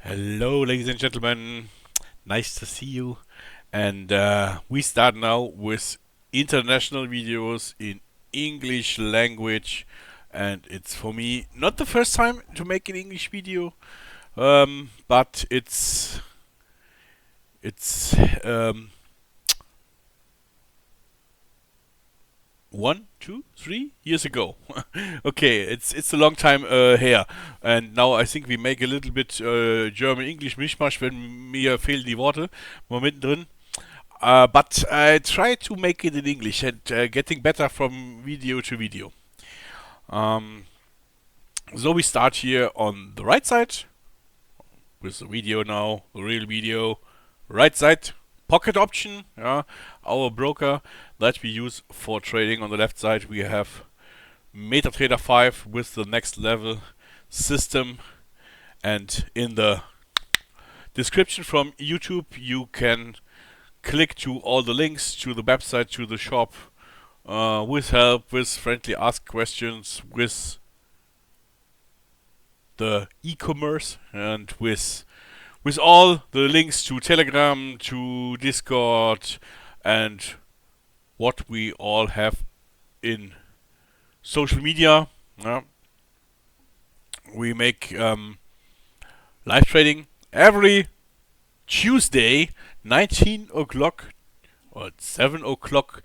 Hello, ladies and gentlemen. Nice to see you. And we start now with international videos in English language. And it's for me not the first time to make an English video, but it's 1, 2, 3 years ago. Okay, it's a long time her. And now I think we make a little bit German-English Mischmasch, wenn mir fehlen die Worte mal mittendrin. But I try to make it in English and getting better from video to video. So we start here on the right side with the video now, the real video. Right side, pocket option, our broker that we use for trading. On the left side we have MetaTrader 5 with the next level system, and in the description from YouTube you can click to all the links to the website, to the shop, with help, with friendly ask questions, with the e-commerce, and with all the links to Telegram, to Discord, and what we all have in social media. We make live trading every Tuesday, 19 o'clock or 7 o'clock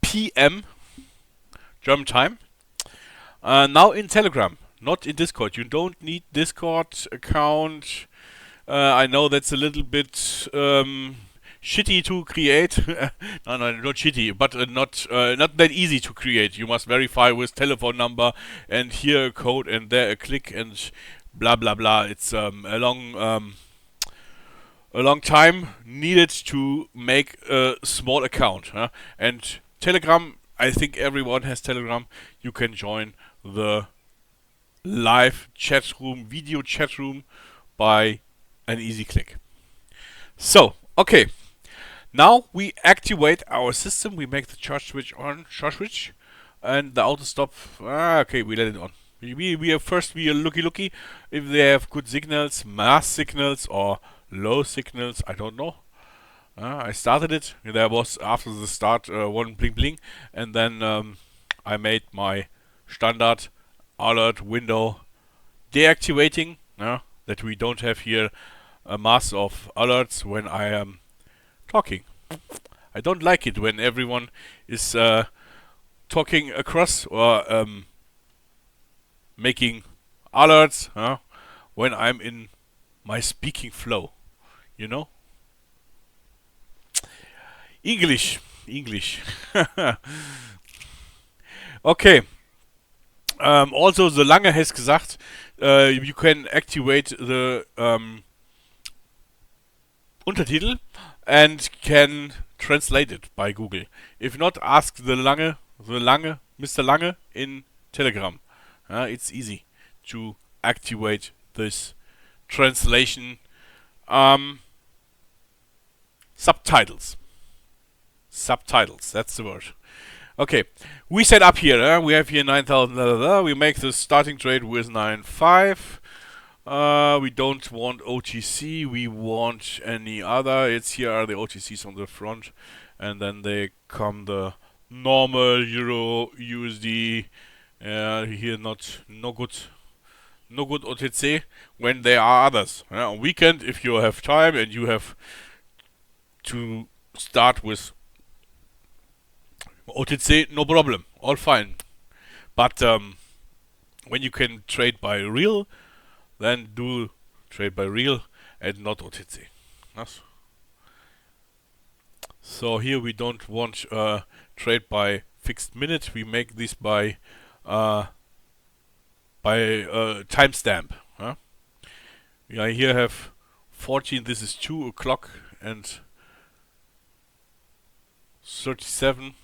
p.m. German time. Now in Telegram, not in Discord. You don't need Discord account. I know that's a little bit shitty to create. no, not shitty, but not that easy to create. You must verify with telephone number and here a code and there a click and blah blah blah. It's a long time needed to make a small account. And Telegram, I think everyone has Telegram. You can join the live chat room, video chat room by an easy click. So, okay. Now we activate our system. We make the chart switch on, and the auto stop. Okay, we let it on. We are looky if they have good signals, mass signals or low signals. I don't know. I started it. There was after the start one bling bling, and then I made my standard alert window deactivating. That we don't have here a mass of alerts when I am talking. I don't like it when everyone is talking across or making alerts when I'm in my speaking flow. You know? English. Okay. Also, the Lange has gesagt, you can activate the Untertitel and can translate it by Google. If not, ask the Lange, Mr. Lange in Telegram. It's easy to activate this translation. Subtitles, that's the word. Okay, we set up here. We have here 9,000. We make the starting trade with 9.5. We don't want OTC. We want any other. Here are the OTCs on the front, and then they come the normal Euro USD. Here no good OTC when there are others. On weekend, if you have time and you have to start with OTC, no problem, all fine. But when you can trade by real, then do trade by real and not OTC. Yes. So here we don't want trade by fixed minute. We make this by timestamp. I here have 14. This is 2 o'clock and 37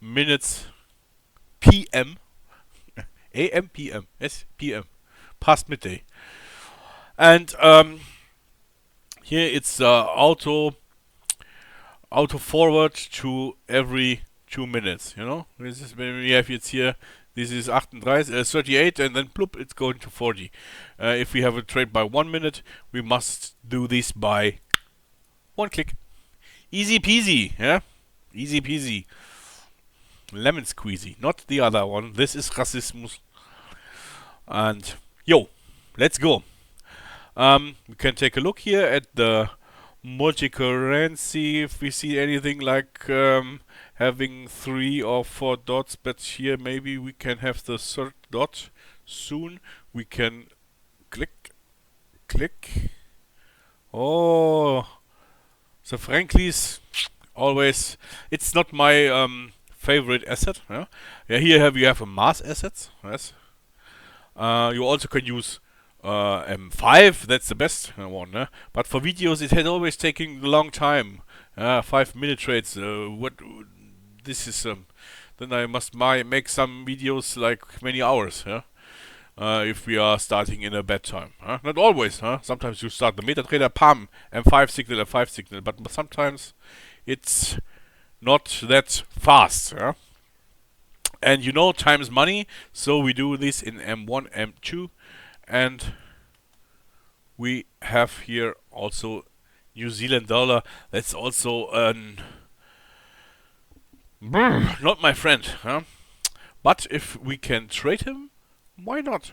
minutes p.m. a.m. p.m. Yes, p.m. past midday. And here it's auto forward to every 2 minutes. This is when we have it's here This is 38, and then bloop, it's going to 40. If we have a trade by 1 minute, we must do this by 1 click. Easy peasy, yeah? Easy peasy. Lemon squeezy, not the other one. This is racismus. And, yo, let's go. We can take a look here at the multi-currency if we see anything like having 3 or 4 dots, but here maybe we can have the third dot soon. We can click. Oh, the Franklies always, it's not my favorite asset. Yeah, here you have a mass assets. Yes. You also can use M5, that's the best one. But for videos, it had always taken a long time. 5-minute trades. This is then I must make some videos like many hours. If we are starting in a bad time. Not always. Sometimes you start the MetaTrader, pam, M5 signal, but sometimes it's not that fast. And you know, time is money, so we do this in M1, M2, and we have here also New Zealand dollar. That's also not my friend. But if we can trade him, why not?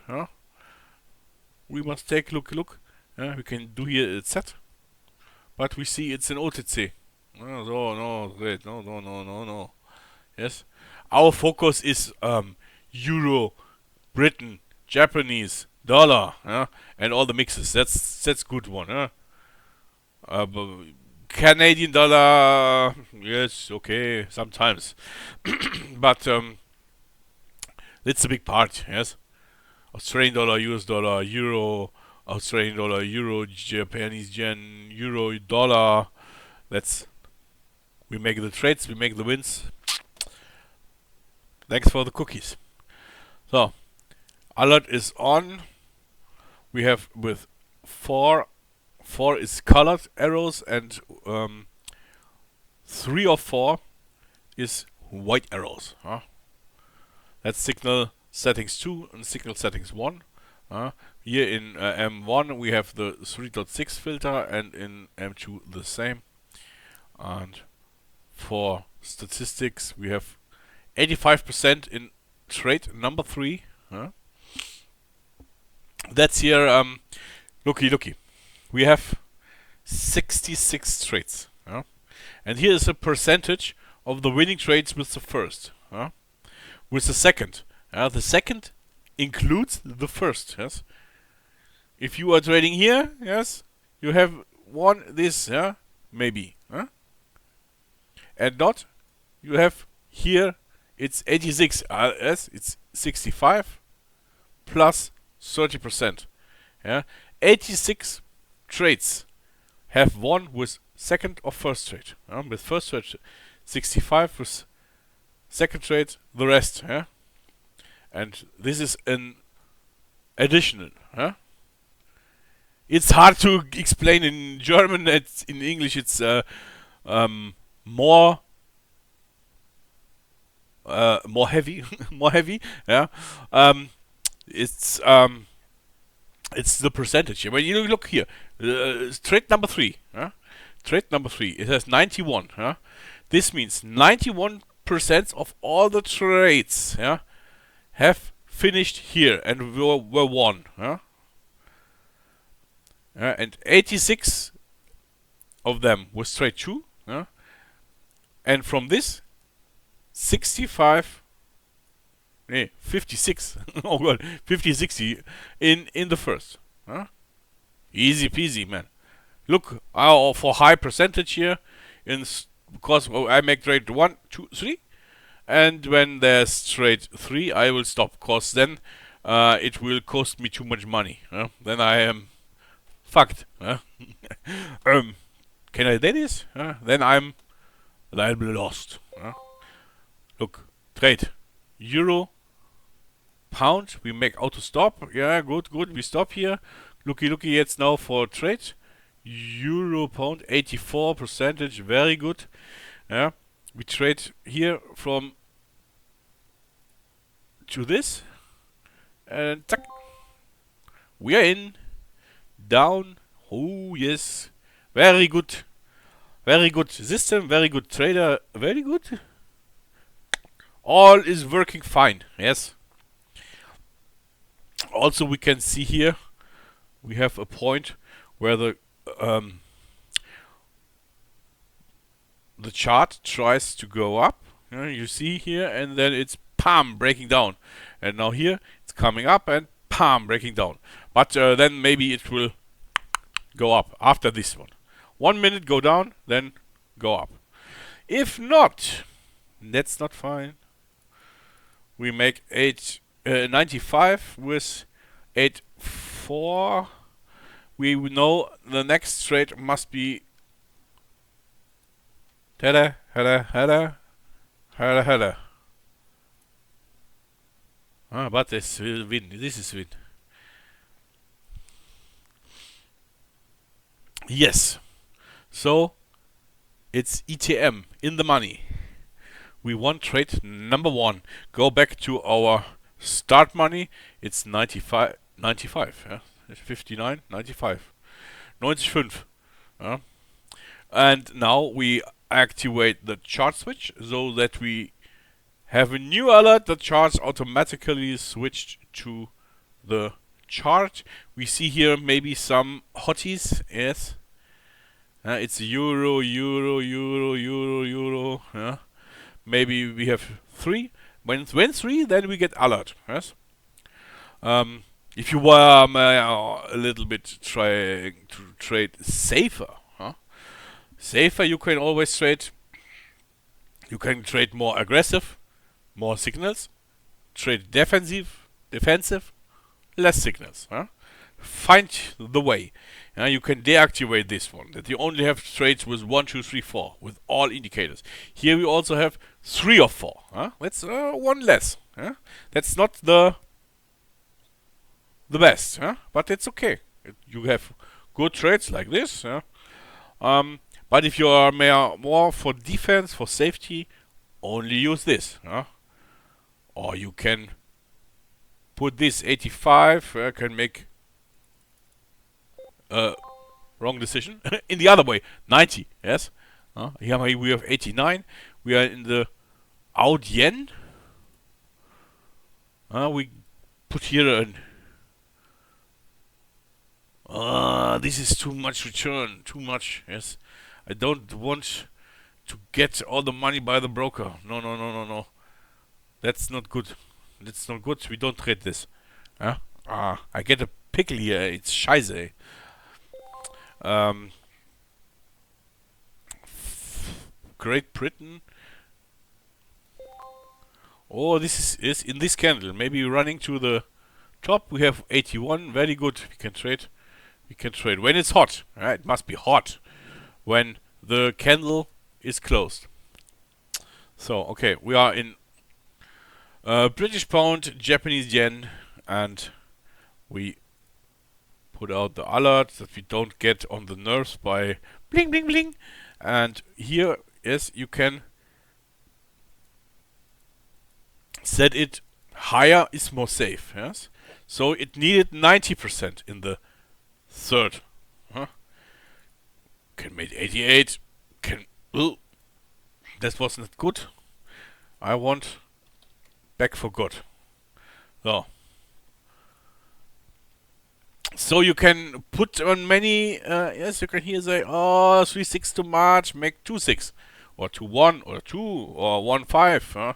We must take a look. We can do here a set, but we see it's an OTC. No. Yes, our focus is Euro, Britain, Japanese, dollar, and all the mixes. That's good one. Canadian dollar, yes, okay, sometimes, but it's a big part. Yes, Australian dollar, US dollar, Euro, Australian dollar, Euro, Japanese yen, Euro, dollar. We make the trades, we make the wins. Thanks for the cookies. So, alert is on. We have with 4 is colored arrows, and 3 or 4 is white arrows. That's signal settings 2 and signal settings 1. Here in M1 we have the 3.6 filter, and in M2 the same. And for statistics we have 85% in trade number 3. That's here. Looky. We have 66 trades. And here is a percentage of the winning trades with the first. With the second. The second includes the first. Yes. If you are trading here, yes, you have won this. Maybe. And not. You have here. It's 86. Yes, it's 65 plus 30%. 86 trades have won with second or first trade. With first trade 65, with second trade the rest. And this is an additional. It's hard to explain in German. In English it's more heavy. More heavy. It's the percentage here. When you look here, trade number 3. Trade number 3. It has 91. This means 91% of all the trades have finished here and were won. And 86 of them was trade 2. And from this, 56 oh god, 50-60 in the first. Easy peasy, man. Look, for high percentage here, because I make trade 1, 2, 3, and when there's trade 3, I will stop, cause then it will cost me too much money. Then I am fucked. Can I do this? Then I'm lost. Look, trade Euro, pound, we make auto stop. Yeah, good. We stop here. Looky, jetzt now for trade. Euro, pound, 84%, very good. We trade here from to this, and tack. We are in, down. Oh yes, very good system, very good trader, very good. All is working fine. Yes. Also, we can see here we have a point where the chart tries to go up. You see here, and then it's palm breaking down, and now here it's coming up and palm breaking down. But then maybe it will go up after this one. 1 minute go down, then go up. If not, that's not fine. We make 95 with 84. We know the next trade must be header. But this will win. This is win. Yes. So it's ETM in the money. We want trade number 1. Go back to our start money. It's 95. Yeah? 59, 95. 95. And now we activate the chart switch so that we have a new alert. The charts automatically switched to the chart. We see here maybe some hotties. Yes. It's euro. Yeah. Maybe we have 3. When 3, then we get alert. Yes. If you were a little bit trying to trade safer, safer, you can always trade. You can trade more aggressive, more signals. Trade defensive, less signals. Find the way. You can deactivate this one, that you only have trades with 1, 2, 3, 4 with all indicators. Here we also have 3 or 4. That's 1 less. That's not the best, but it's okay. You have good trades like this. But if you are more for defense, for safety, only use this. Or you can put this 85. Can make wrong decision. In the other way, 90. Yes. Here we have 89. We are in the out yen. We put here an. This is too much return. Too much. Yes. I don't want to get all the money by the broker. No. That's not good. That's not good. We don't trade this. I get a pickle here. It's scheiße. Great Britain. Oh, this is in this candle. Maybe running to the top. We have 81. Very good. We can trade. When it's hot. It must be hot when the candle is closed. So, okay, we are in British pound, Japanese yen, and we put out the alert that we don't get on the nerves by bling, bling, bling. And here, yes, you can set it higher is more safe. Yes, so it needed 90% in the third. Can make 88. That was not good. I want back for good. So you can put on many. Yes, you can here say, 3-6 too much. Make 2-6 or 2-1 or 2 or 1-5.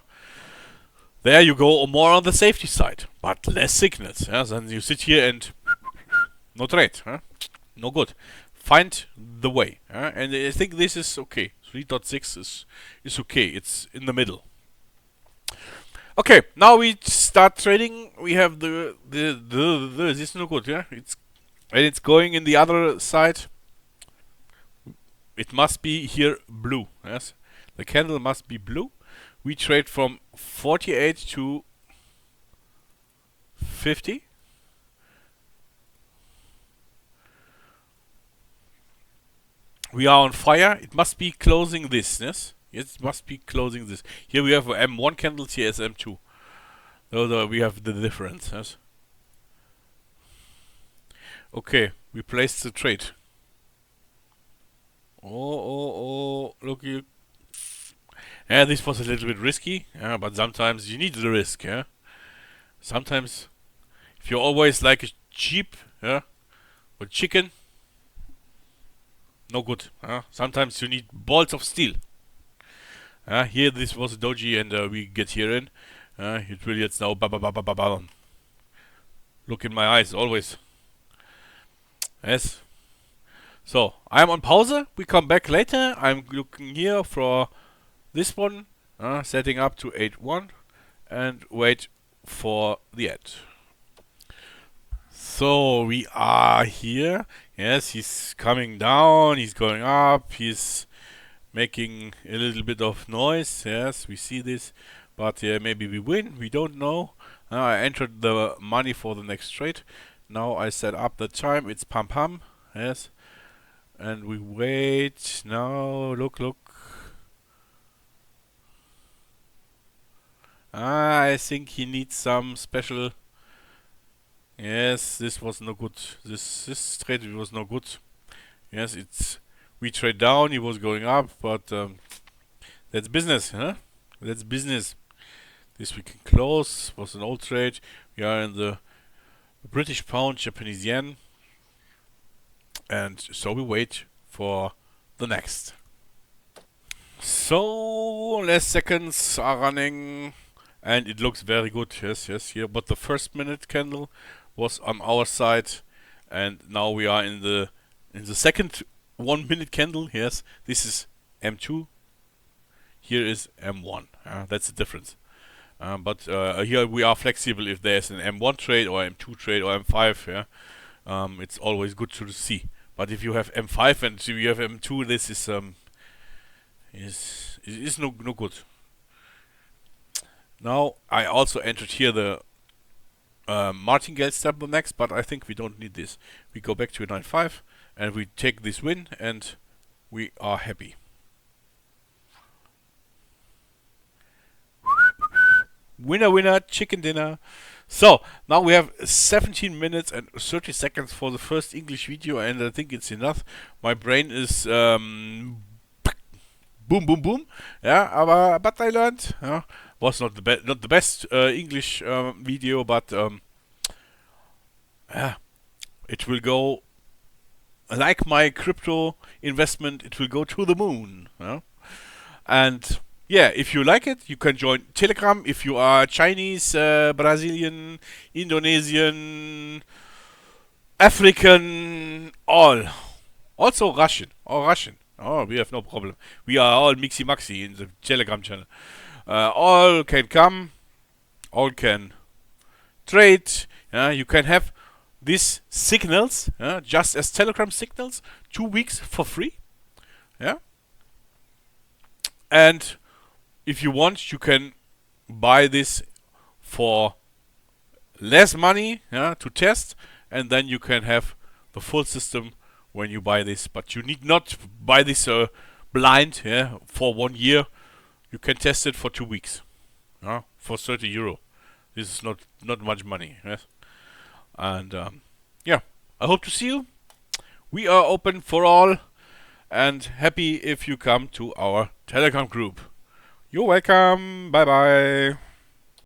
There you go, more on the safety side, but less signals. Then you sit here and no trade. No good. Find the way. And I think this is okay. 3.6 is okay. It's in the middle. Okay, now we start trading. We have the this is no good. It's going in the other side. It must be here blue. Yes, the candle must be blue. We trade from 48 to 50. We are on fire. It must be closing this. Yes, it must be closing this. Here we have M1 candles. Here is M2. So we have the difference. Yes. Okay, we placed the trade. Oh, look you. Yeah, this was a little bit risky. Yeah, but sometimes you need the risk. Yeah. Sometimes if you're always like a sheep, yeah, or chicken, no good. Sometimes you need balls of steel. Here this was a doji, and we get here in. It really it's now ba ba ba ba ba ba. Look in my eyes always. Yes. So I'm on pause. We come back later. I'm looking here for this one, setting up to 8-1, and wait for the end. So we are here. Yes, he's coming down. He's going up. He's making a little bit of noise. Yes, we see this, but maybe we win. We don't know. I entered the money for the next trade. Now I set up the time. It's pam pam. Yes, and we wait. Now look. I think he needs some special. Yes, this was no good. This trade was no good. Yes, we trade down. He was going up, but that's business, huh? That's business. This we can close. Was an old trade. We are in the British pound, Japanese yen, and so we wait for the next. So less seconds are running, and it looks very good. Yes, here. But the first minute candle was on our side, and now we are in the second 1 minute candle. Yes, this is M2. Here is M1. That's the difference. But here we are flexible. If there's an M1 trade or M2 trade or M5, it's always good to see. But if you have M5 and you have M2, this is no good. Now I also entered here the martingale step the next, but I think we don't need this. We go back to 9.5 and we take this win, and we are happy. Winner, chicken dinner. So now we have 17 minutes and 30 seconds for the first English video, and I think it's enough. My brain is boom. Yeah, but I learned. Was not the best English video, but it will go like my crypto investment. It will go to the moon. And if you like it, you can join Telegram. If you are Chinese, Brazilian, Indonesian, African, also Russian. Oh, we have no problem. We are all mixy-maxy in the Telegram channel. All can come. All can trade. You can have these signals, just as Telegram signals, 2 weeks for free. Yeah. And if you want, you can buy this for less money to test, and then you can have the full system when you buy this. But you need not buy this blind for 1 year. You can test it for 2 weeks for €30. This is not much money. Yes? And I hope to see you. We are open for all, and happy if you come to our Telegram group. You're welcome. Bye bye.